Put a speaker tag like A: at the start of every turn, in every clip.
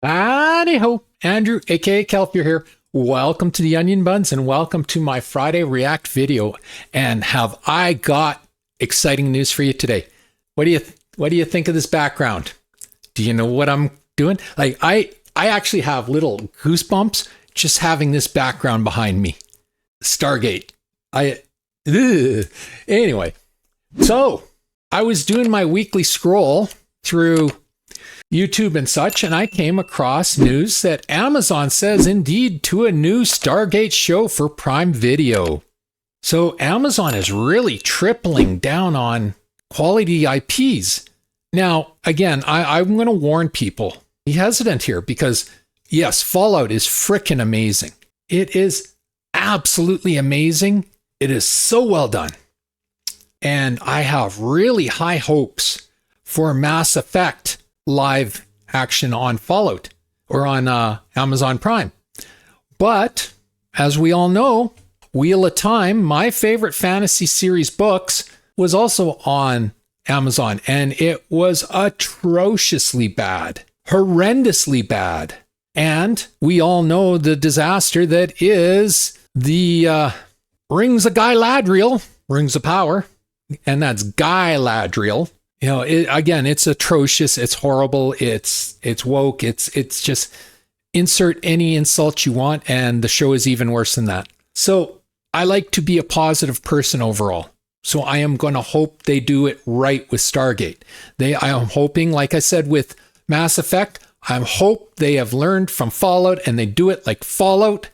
A: Howdy-ho, Andrew, aka Kelpier here. Welcome to the Onion Buns and welcome to my Friday React video. And have I got exciting news for you today? What do you think of this background? Do you know what I'm doing? Like I actually have little goosebumps just having this background behind me. Stargate. Anyway, so I was doing my weekly scroll through YouTube and such, and I came across news that Amazon says indeed to a new Stargate show for Prime Video. So Amazon is really tripling down on quality IPs. Now, again, I'm going to warn people, be hesitant here because, yes, Fallout is freaking amazing. It is absolutely amazing. It is so well done. And I have really high hopes for Mass Effect live action on Fallout or on Amazon Prime. But as we all know, Wheel of Time, my favorite fantasy series books, was also on Amazon, and it was atrociously bad, horrendously bad. And we all know the disaster that is the Rings of Galadriel, Rings of Power, and that's Galadriel. You know, it's atrocious. It's horrible. It's woke. It's just insert any insult you want. And the show is even worse than that. So I like to be a positive person overall. So I am going to hope they do it right with Stargate. I am hoping, like I said, with Mass Effect, I hope they have learned from Fallout and they do it like Fallout,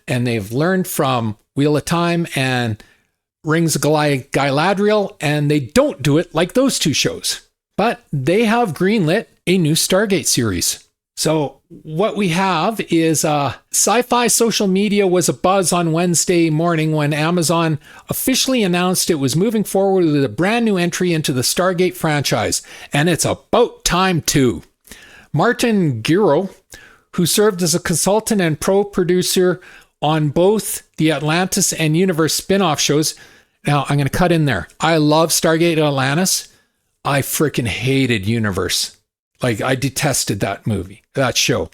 A: and they've learned from Wheel of Time and Rings of Galadriel, and they don't do it like those two shows. But they have greenlit a new Stargate series. So what we have is sci-fi social media was abuzz on Wednesday morning when Amazon officially announced it was moving forward with a brand new entry into the Stargate franchise. And it's about time too. Martin Giro, who served as a consultant and pro-producer on both the Atlantis and Universe spin-off shows. Now, I'm going to cut in there. I love Stargate Atlantis. I freaking hated Universe. Like, I detested that show.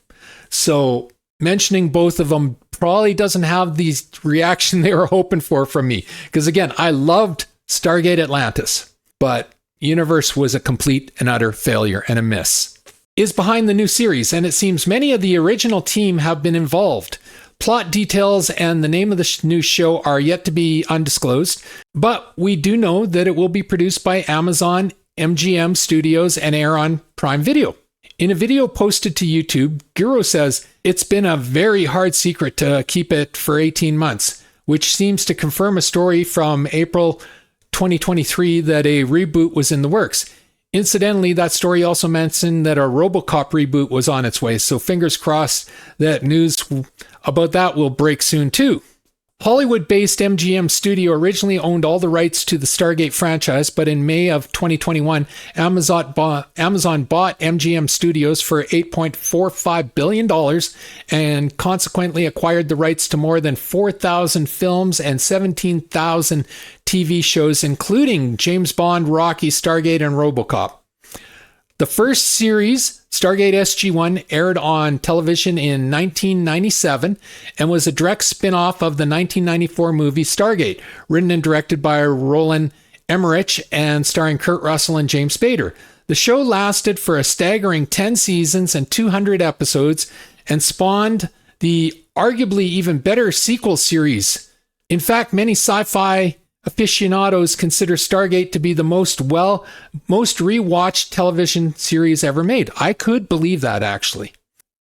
A: So mentioning both of them probably doesn't have the reaction they were hoping for from me. Because again, I loved Stargate Atlantis, but Universe was a complete and utter failure and a miss. Is behind the new series, and it seems many of the original team have been involved. Plot details and the name of the new show are yet to be undisclosed, but we do know that it will be produced by Amazon MGM Studios and air on Prime Video. In a video posted to YouTube, Giro says it's been a very hard secret to keep it for 18 months, which seems to confirm a story from April 2023 that a reboot was in the works. Incidentally, that story also mentioned that a RoboCop reboot was on its way, so fingers crossed that news about that will break soon too. Hollywood-based MGM Studio originally owned all the rights to the Stargate franchise, but in May of 2021, Amazon bought MGM Studios for $8.45 billion and consequently acquired the rights to more than 4,000 films and 17,000 TV shows, including James Bond, Rocky, Stargate, and RoboCop. The first series, Stargate SG-1, aired on television in 1997 and was a direct spin-off of the 1994 movie Stargate, written and directed by Roland Emmerich and starring Kurt Russell and James Spader. The show lasted for a staggering 10 seasons and 200 episodes and spawned the arguably even better sequel series. In fact, many sci-fi aficionados consider Stargate to be the most rewatched television series ever made. I could believe that, actually.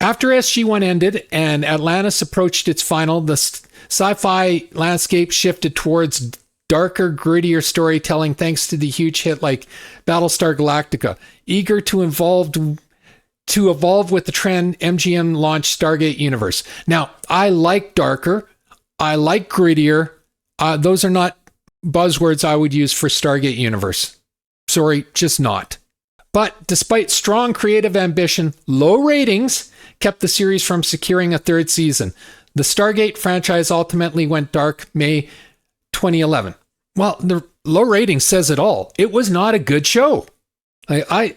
A: After SG-1 ended and Atlantis approached its final, the sci-fi landscape shifted towards darker, grittier storytelling thanks to the huge hit like Battlestar Galactica. Eager to evolve with the trend, MGM launched Stargate Universe. Now, I like darker. I like grittier. Those are not buzzwords I would use for Stargate Universe. Sorry, just not. But despite strong creative ambition, low ratings kept the series from securing a third season. The Stargate franchise ultimately went dark May 2011. Well, the low rating says it all. It was not a good show. I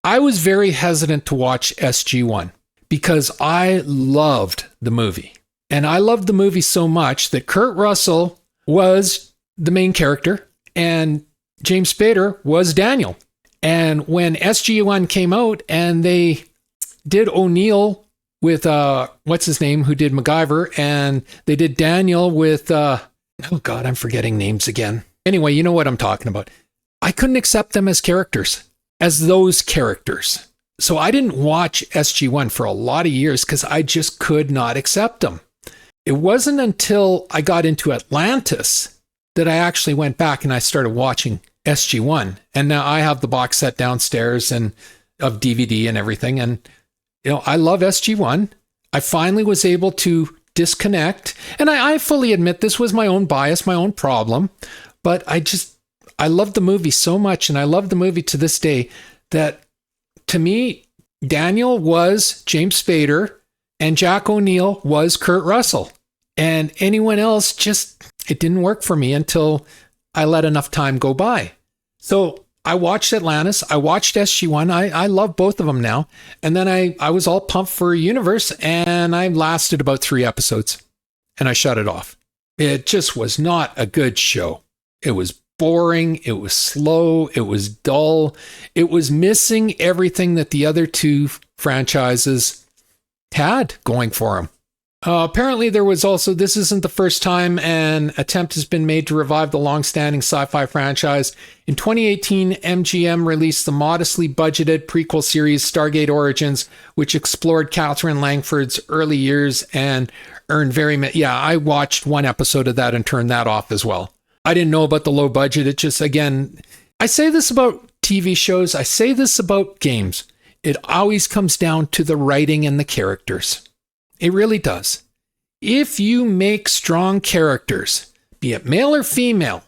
A: I was very hesitant to watch SG-1 because I loved the movie. And I loved the movie so much that Kurt Russell was the main character and James Spader was Daniel. And when SG-1 came out and they did O'Neill with, what's his name, who did MacGyver, and they did Daniel with, oh God, I'm forgetting names again. Anyway, you know what I'm talking about. I couldn't accept them as characters, as those characters. So I didn't watch SG-1 for a lot of years because I just could not accept them. It wasn't until I got into Atlantis that I actually went back and I started watching SG-1. And now I have the box set downstairs and of DVD and everything. And, you know, I love SG-1. I finally was able to disconnect. And I fully admit this was my own bias, my own problem. But I love the movie so much. And I love the movie to this day that, to me, Daniel was James Spader and Jack O'Neill was Kurt Russell. And anyone else it didn't work for me until I let enough time go by. So I watched Atlantis. I watched SG-1. I love both of them now. And then I was all pumped for Universe, and I lasted about 3 episodes and I shut it off. It just was not a good show. It was boring. It was slow. It was dull. It was missing everything that the other 2 franchises had going for them. Apparently there was also, this isn't the first time an attempt has been made to revive the long-standing sci-fi franchise. In 2018, MGM released the modestly budgeted prequel series Stargate Origins, which explored Catherine Langford's early years and earned I watched 1 episode of that and turned that off as well. I didn't know about the low budget. It just, again, I say this about TV shows. I say this about games. It always comes down to the writing and the characters. It really does. If you make strong characters, be it male or female,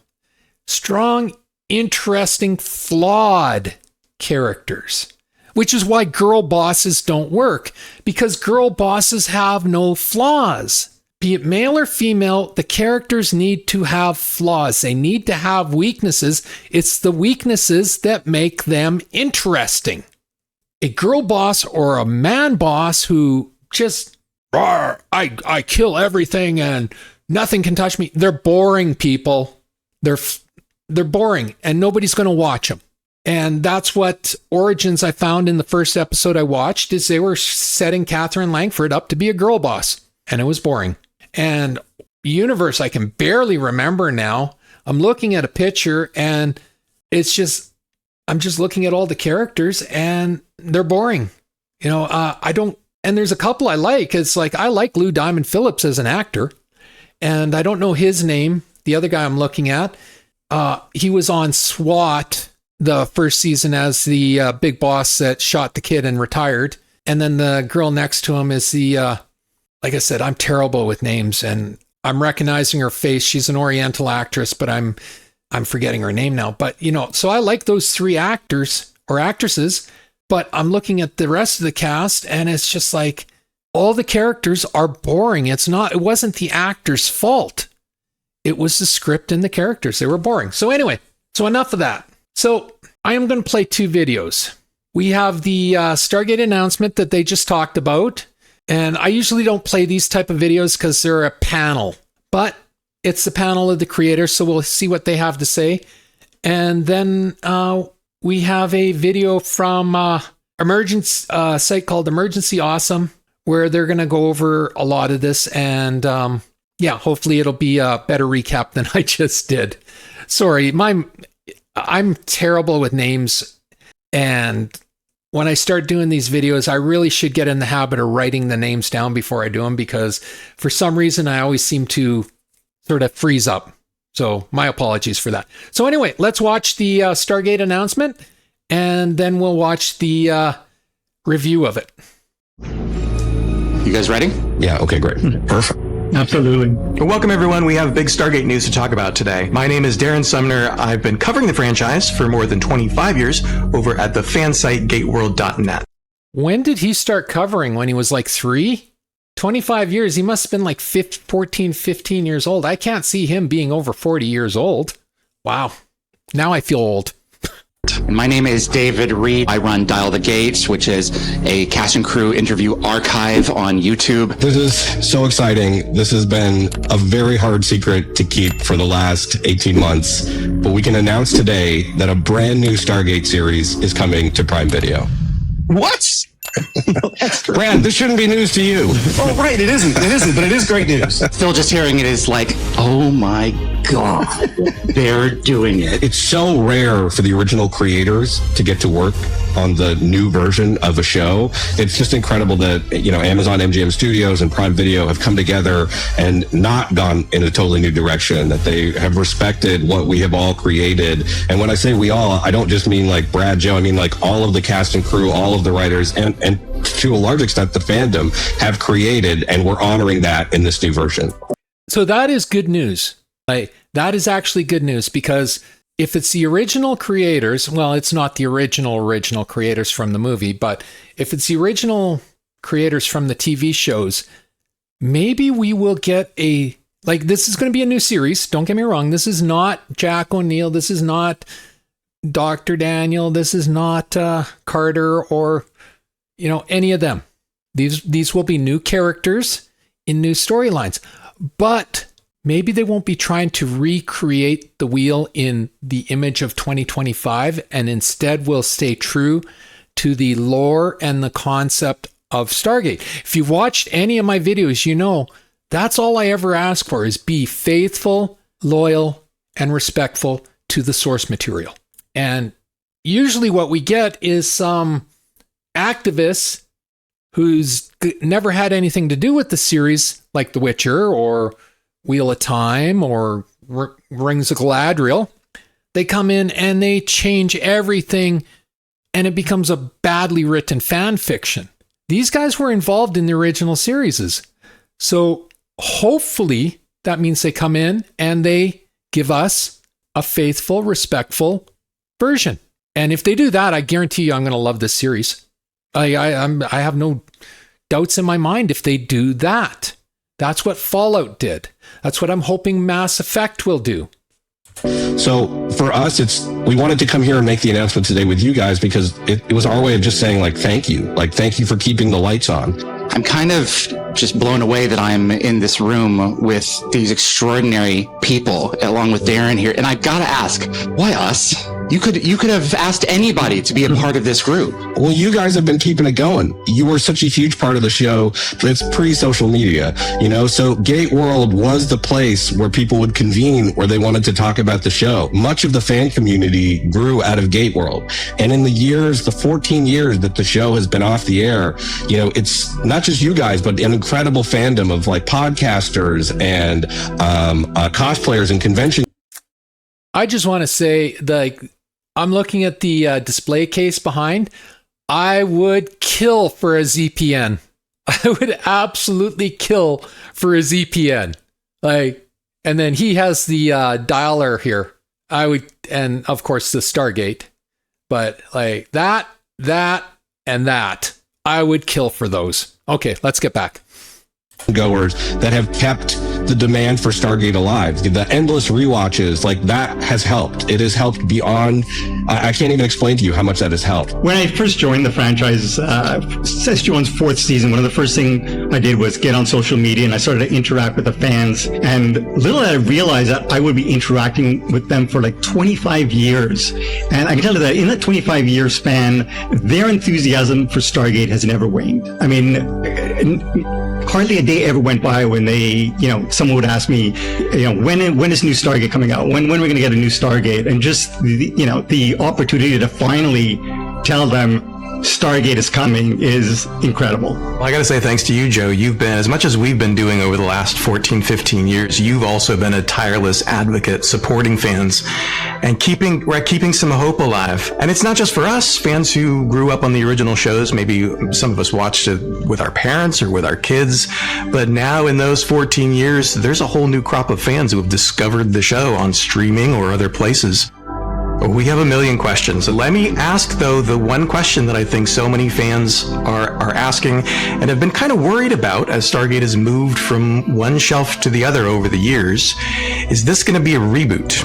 A: strong, interesting, flawed characters, which is why girl bosses don't work, because girl bosses have no flaws. Be it male or female, the characters need to have flaws. They need to have weaknesses. It's the weaknesses that make them interesting. A girl boss or a man boss who just, I kill everything and nothing can touch me. They're boring, people. They're boring and nobody's going to watch them. And that's what Origins I found in the first episode I watched, is they were setting Catherine Langford up to be a girl boss, and it was boring. And Universe, I can barely remember now. I'm looking at a picture and it's just, I'm just looking at all the characters and they're boring. You know, and there's a couple I like. It's like, I like Lou Diamond Phillips as an actor, and I don't know his name. The other guy I'm looking at, he was on SWAT the first season as the big boss that shot the kid and retired. And then the girl next to him is the, like I said, I'm terrible with names and I'm recognizing her face. She's an Oriental actress, but I'm forgetting her name now. But, you know, so I like those 3 actors or actresses, but I'm looking at the rest of the cast and it's just like all the characters are boring. It wasn't the actor's fault. It was the script and the characters. They were boring. So anyway, so enough of that. So I am going to play 2 videos. We have the Stargate announcement that they just talked about. And I usually don't play these type of videos because they're a panel, but it's the panel of the creators. So we'll see what they have to say. And then we have a video from a site called Emergency Awesome, where they're going to go over a lot of this. And hopefully it'll be a better recap than I just did. Sorry, I'm terrible with names. And when I start doing these videos, I really should get in the habit of writing the names down before I do them, because for some reason I always seem to sort of freeze up. So my apologies for that. So anyway, let's watch the Stargate announcement, and then we'll watch the review of it.
B: You guys ready?
C: Yeah, okay, great.
B: Perfect.
D: Absolutely.
B: Well, welcome everyone. We have big Stargate news to talk about today. My name is Darren Sumner. I've been covering the franchise for more than 25 years over at the fan site gateworld.net.
A: When did he start covering? When he was like 3? 25 years. He must have been like 14, 15 years old. I can't see him being over 40 years old. Wow. Now I feel old.
C: My name is David Reed. I run Dial the Gates, which is a cast and crew interview archive on YouTube.
D: This is so exciting. This has been a very hard secret to keep for the last 18 months, but we can announce today that a brand new Stargate series is coming to Prime Video.
B: What?
D: Brad, this shouldn't be news to you.
B: Oh, right. It isn't, but it is great news.
C: Still just hearing it is like, oh my God, they're doing it.
D: It's so rare for the original creators to get to work on the new version of a show. It's just incredible that, Amazon MGM Studios and Prime Video have come together and not gone in a totally new direction, that they have respected what we have all created. And when I say we all, I don't just mean like Brad, Joe, I mean like all of the cast and crew, all of the writers, and to a large extent the fandom have created, and we're honoring that in this new version.
A: So that is good news. That is actually good news, because if it's the original creators, well, it's not the original creators from the movie, but if it's the original creators from the TV shows, maybe we will get this is going to be a new series. Don't get me wrong. This is not Jack O'Neill. This is not Dr. Daniel. This is not Carter or, any of them. These will be new characters in new storylines, but maybe they won't be trying to recreate the wheel in the image of 2025, and instead will stay true to the lore and the concept of Stargate. If you've watched any of my videos, that's all I ever ask for, is be faithful, loyal, and respectful to the source material. And usually what we get is some activist who's never had anything to do with the series, like The Witcher or Wheel of Time or Rings of Galadriel. They come in and they change everything, and it becomes a badly written fan fiction. These guys were involved in the original series. So hopefully that means they come in and they give us a faithful, respectful version. And if they do that, I guarantee you I'm going to love this series. I have no doubts in my mind if they do that. That's what Fallout did. That's what I'm hoping Mass Effect will do.
D: So for us, we wanted to come here and make the announcement today with you guys because it was our way of just saying thank you. Thank you for keeping the lights on.
C: I'm kind of just blown away that I'm in this room with these extraordinary people along with Darren here. And I gotta ask, why us? You could have asked anybody to be a part of this group.
D: Well, you guys have been keeping it going. You were such a huge part of the show. It's pre-social media, so Gate World was the place where people would convene, where they wanted to talk about the show. Much of the fan community grew out of Gate World. And in the 14 years that the show has been off the air, it's not just you guys, but an incredible fandom of podcasters and cosplayers and convention.
A: I just want to say, I'm looking at the display case behind. I would kill for a ZPN. I would absolutely kill for a ZPN. And then he has the dialer here. I would, and of course the Stargate. But that, and that, I would kill for those. Okay, let's get back.
D: Goers that have kept the demand for Stargate alive. The endless rewatches, that has helped. It has helped beyond. I can't even explain to you how much that has helped.
E: When I first joined the franchise, SG1's fourth season, one of the first things I did was get on social media, and I started to interact with the fans. And little did I realize that I would be interacting with them for 25 years. And I can tell you that in that 25-year span, their enthusiasm for Stargate has never waned. I mean, hardly a day ever went by when someone would ask me, when is new Stargate coming out? When are we going to get a new Stargate? And just the opportunity to finally tell them Stargate is coming is incredible.
B: Well, I got to say thanks to you, Joe. You've been, as much as we've been doing over the last 14, 15 years, you've also been a tireless advocate supporting fans and keeping some hope alive. And it's not just for us, fans who grew up on the original shows. Maybe some of us watched it with our parents or with our kids. But now in those 14 years, there's a whole new crop of fans who have discovered the show on streaming or other places. We have a million questions. Let me ask, though, the one question that I think so many fans are asking and have been kind of worried about as Stargate has moved from one shelf to the other over the years. Is this going to be a reboot?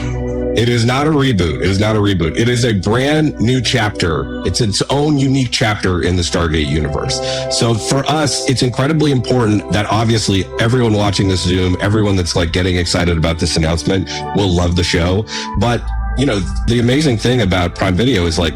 D: It is not a reboot. It is not a reboot. It is a brand new chapter. It's its own unique chapter in the Stargate universe. So for us, it's incredibly important that obviously everyone watching this Zoom, everyone that's like getting excited about this announcement will love the show. But, you know, the amazing thing about Prime Video is like,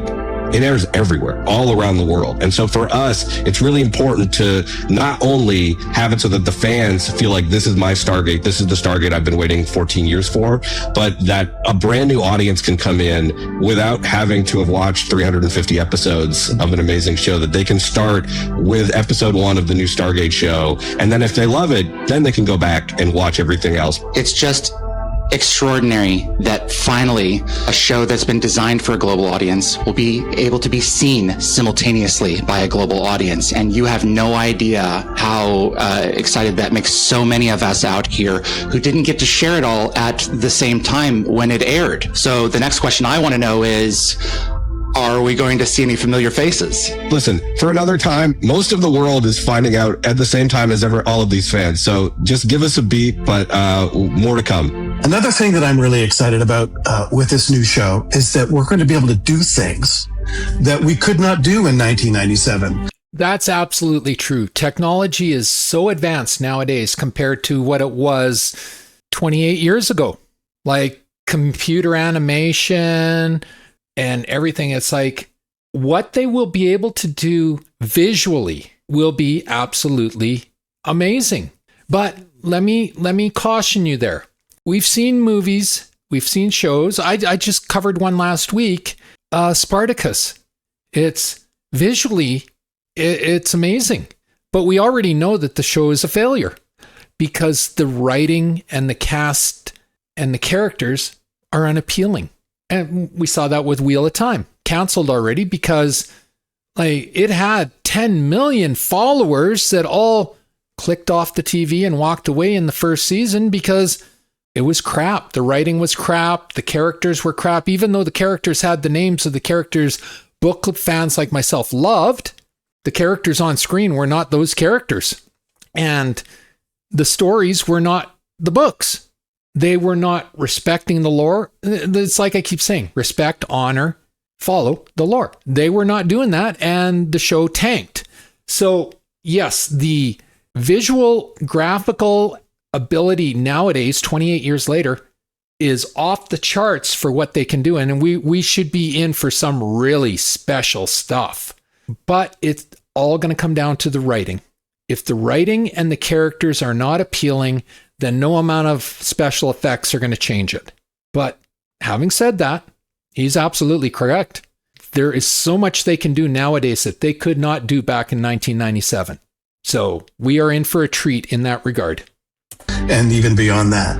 D: it airs everywhere, all around the world. And so for us, it's really important to not only have it so that the fans feel like this is my Stargate, this is the Stargate I've been waiting 14 years for, but that a brand new audience can come in without having to have watched 350 episodes of an amazing show, that they can start with episode 1 of the new Stargate show. And then if they love it, then they can go back and watch everything else.
C: It's just extraordinary that finally a show that's been designed for a global audience will be able to be seen simultaneously by a global audience. And you have no idea how excited that makes so many of us out here who didn't get to share it all at the same time when it aired. So the next question I want to know is, are we going to see any familiar faces?
D: Listen, for another time, most of the world is finding out at the same time as ever all of these fans. So just give us a beat, but more to come.
F: Another thing that I'm really excited about with this new show is that we're going to be able to do things that we could not do in 1997.
A: That's absolutely true. Technology is so advanced nowadays compared to what it was 28 years ago. Like computer animation and everything. It's like what they will be able to do visually will be absolutely amazing. But let me caution you there. We've seen movies, we've seen shows. I just covered one last week, Spartacus. It's visually, it's amazing. But we already know that the show is a failure because the writing and the cast and the characters are unappealing. And we saw that with Wheel of Time, canceled already because like it had 10 million followers that all clicked off the TV and walked away in the first season because it was crap. The writing was crap. The characters were crap. Even though the characters had the names of the characters book club fans like myself loved, the characters on screen were not those characters. And the stories were not the books. They were not respecting the lore. It's like I keep saying, respect, honor, follow the lore. They were not doing that, and the show tanked. So yes, the visual graphical ability nowadays, 28 years later, is off the charts for what they can do. And we should be in for some really special stuff. But it's all going to come down to the writing. If the writing and the characters are not appealing, then no amount of special effects are going to change it. But having said that, he's absolutely correct. There is so much they can do nowadays that they could not do back in 1997. So we are in for a treat in that regard.
F: And even beyond that,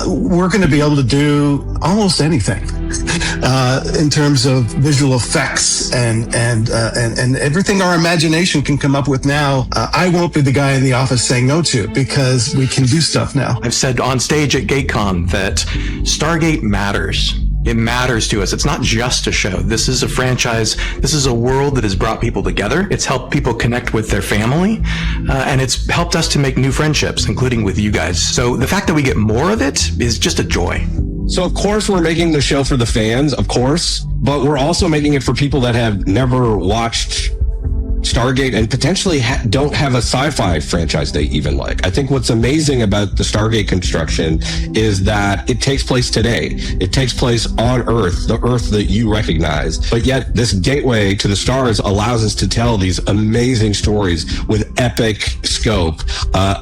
F: we're going to be able to do almost anything in terms of visual effects and everything our imagination can come up with now. I won't be the guy in the office saying no to, because we can do stuff now.
B: I've said on stage at GateCon that Stargate matters. It matters to us. It's not just a show. This is a franchise. This is a world that has brought people together. It's helped people connect with their family, and it's helped us to make new friendships, including with you guys. So the fact that we get more of it is just a joy.
D: So of course we're making the show for the fans, of course, but we're also making it for people that have never watched Stargate and potentially don't have a sci-fi franchise they even like. I think what's amazing about the Stargate construction is that it takes place today. It takes place on Earth, the Earth that you recognize. But yet this gateway to the stars allows us to tell these amazing stories with epic scope,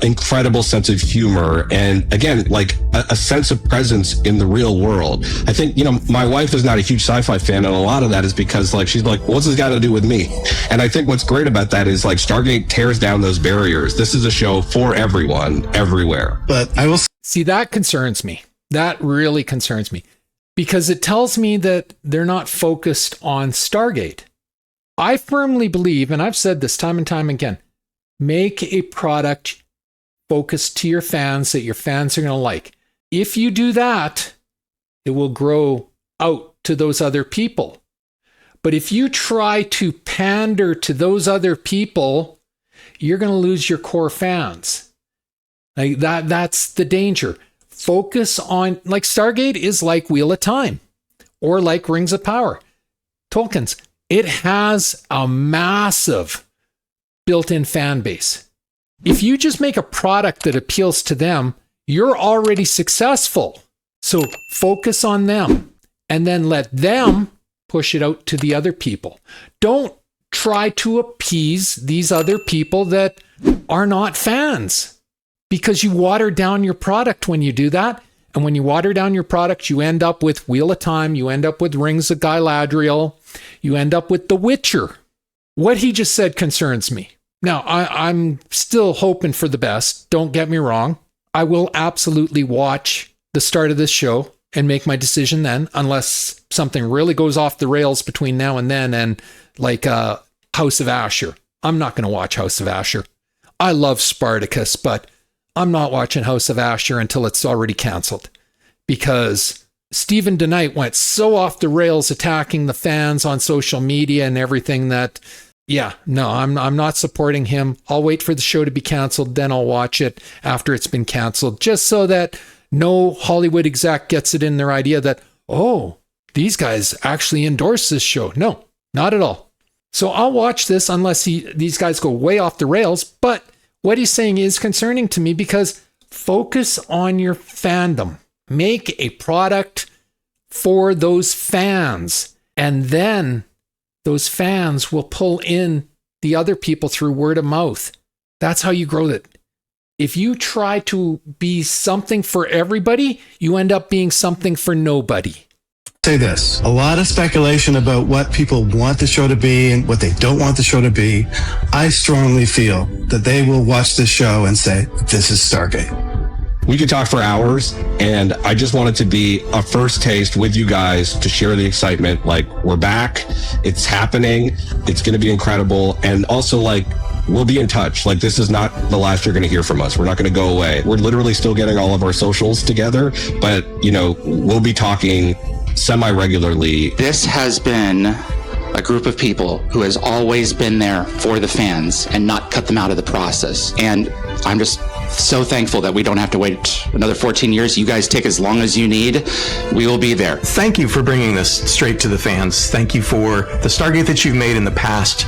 D: incredible sense of humor, and again, like a sense of presence in the real world. I think, you know, my wife is not a huge sci-fi fan, and a lot of that is because like she's like, what's this got to do with me? And I think what's great about that is like Stargate tears down those barriers. This is a show for everyone, everywhere.
F: But I will
A: see, that concerns me. That really concerns me because it tells me that they're not focused on Stargate. I firmly believe, and I've said this time and time again, make a product focused to your fans that your fans are going to like. If you do that, it will grow out to those other people. But if you try to pander to those other people, you're going to lose your core fans. Like that's the danger. focus on, like Stargate is like Wheel of Time or like Rings of Power. Tolkien's, it has a massive built-in fan base. If you just make a product that appeals to them, you're already successful. So focus on them and then let them push it out to the other people. Don't try to appease these other people that are not fans, because you water down your product when you do that. And when you water down your product, you end up with Wheel of Time, you end up with Rings of Galadriel, you end up with The Witcher. What he just said concerns me. Now, I'm still hoping for the best. Don't get me wrong. I will absolutely watch the start of this show and make my decision then, unless something really goes off the rails between now and then, and like House of Asher. I'm not going to watch House of Asher. I love Spartacus, but I'm not watching House of Asher until it's already canceled, because Stephen DeKnight went so off the rails attacking the fans on social media and everything that, yeah, no, I'm not supporting him. I'll wait for the show to be canceled, then I'll watch it after it's been canceled, just so that no Hollywood exec gets it in their idea that, oh, these guys actually endorse this show. No, not at all. So I'll watch this unless these guys go way off the rails. But what he's saying is concerning to me, because focus on your fandom. Make a product for those fans, and then those fans will pull in the other people through word of mouth. That's how you grow it. If you try to be something for everybody, you end up being something for nobody.
F: Say this, a lot of speculation about what people want the show to be and what they don't want the show to be. I strongly feel that they will watch this show and say, this is Stargate.
D: We could talk for hours, and I just want it to be a first taste with you guys to share the excitement. Like, we're back, it's happening, it's going to be incredible, and also, like, we'll be in touch. Like, this is not the last you're going to hear from us. We're not going to go away. We're literally still getting all of our socials together, but, you know, we'll be talking semi-regularly.
C: This has been a group of people who has always been there for the fans and not cut them out of the process. And I'm just so thankful that we don't have to wait another 14 years. You guys take as long as you need. We will be there.
B: Thank you for bringing this straight to the fans. Thank you for the Stargate that you've made in the past.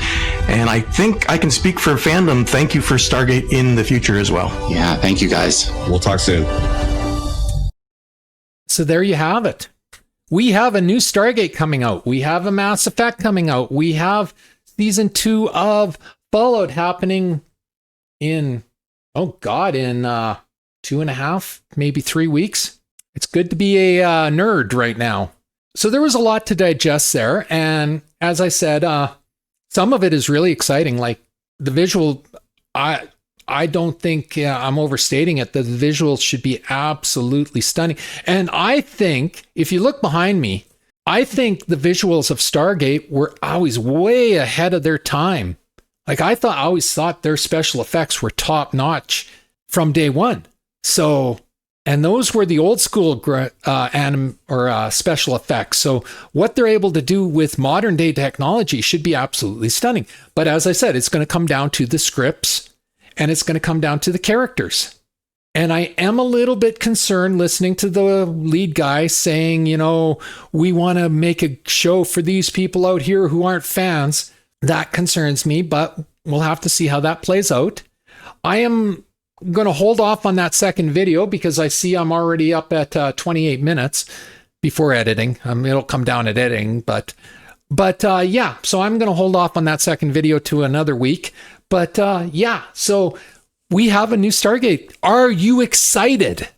B: And I think I can speak for fandom. Thank you for Stargate in the future as well.
C: Yeah, thank you guys.
D: We'll talk soon.
A: So there you have it. We have a new Stargate coming out. We have a Mass Effect coming out. We have season 2 of Fallout happening in, in 2.5, maybe 3 weeks. It's good to be a nerd right now. So there was a lot to digest there. And as I said, some of it is really exciting. Like the visual, I don't think I'm overstating it. The visuals should be absolutely stunning. And I think, if you look behind me, I think the visuals of Stargate were always way ahead of their time. Like I always thought their special effects were top notch from day one. So, and those were the old school special effects. So what they're able to do with modern day technology should be absolutely stunning. But as I said, it's going to come down to the scripts. And it's going to come down to the characters. And I am a little bit concerned listening to the lead guy saying, you know, we want to make a show for these people out here who aren't fans. That concerns me, but we'll have to see how that plays out. I am going to hold off on that second video because I see I'm already up at 28 minutes before editing. It'll come down at editing, but yeah, so I'm going to hold off on that second video to another week. But yeah, so we have a new Stargate. Are you excited?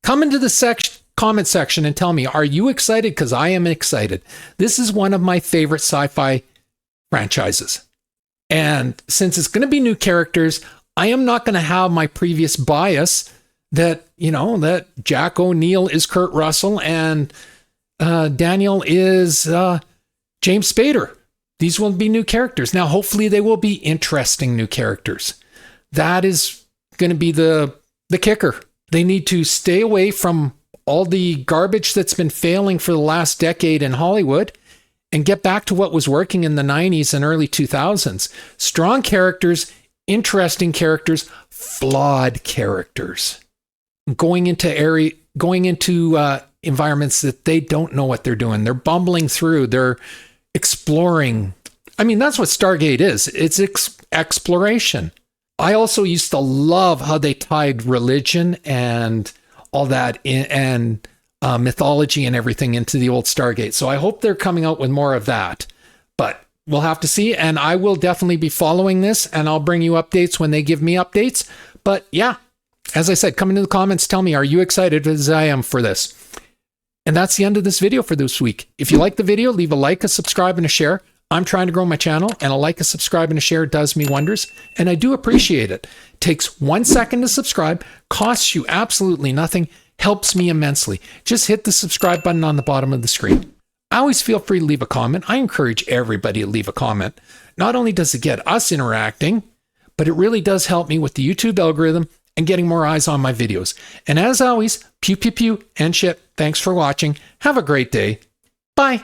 A: Come into the comment section and tell me, are you excited? Because I am excited. This is one of my favorite sci-fi franchises. And since it's going to be new characters, I am not going to have my previous bias that, you know, that Jack O'Neill is Kurt Russell and Daniel is James Spader. These will be new characters. Now, hopefully they will be interesting new characters. That is going to be the kicker. They need to stay away from all the garbage that's been failing for the last decade in Hollywood and get back to what was working in the 90s and early 2000s. Strong characters, interesting characters, flawed characters. going into environments that they don't know what they're doing. They're bumbling through. They're exploring. I mean, that's what Stargate is. It's exploration. I also used to love how they tied religion and all that and mythology and everything into the old Stargate. So I hope they're coming out with more of that. But we'll have to see. And I will definitely be following this, and I'll bring you updates when they give me updates. But yeah, as I said, come into the comments. Tell me, are you excited as I am for this? And that's the end of this video for this week. If you like the video, leave a like, a subscribe, and a share. I'm trying to grow my channel, and a like, a subscribe, and a share does me wonders, and I do appreciate it. Takes 1 second to subscribe, costs you absolutely nothing, helps me immensely. Just hit the subscribe button on the bottom of the screen. I always feel free to leave a comment. I encourage everybody to leave a comment. Not only does it get us interacting, but it really does help me with the YouTube algorithm and getting more eyes on my videos. And as always, pew, pew, pew, and shit. Thanks for watching. Have a great day. Bye.